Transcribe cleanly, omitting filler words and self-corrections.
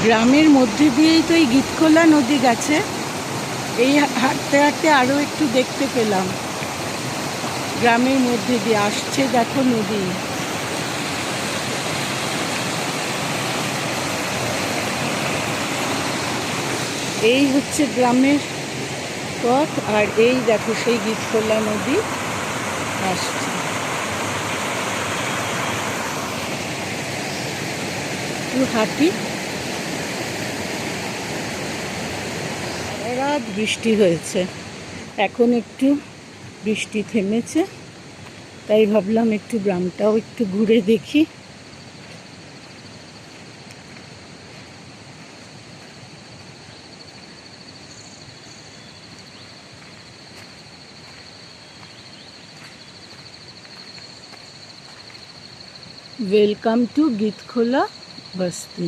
গ্রামের মধ্যে দিয়েই তো এই গীতখোলা নদী গেছে। এই হাঁটতে হাঁটতে আরও একটু দেখতে পেলাম, গ্রামের মধ্যে দিয়ে আসছে দেখো নদী। এই হচ্ছে গ্রামের পথ, আর এই দেখো সেই গীতখোলা নদী আসছে। একটু হাঁটি। রাত বৃষ্টি হয়েছে, এখন একটু বৃষ্টি থেমেছে, তাই ভাবলাম একটু গ্রামটাও একটু ঘুরে দেখি। Welcome to गीतखोला Basti.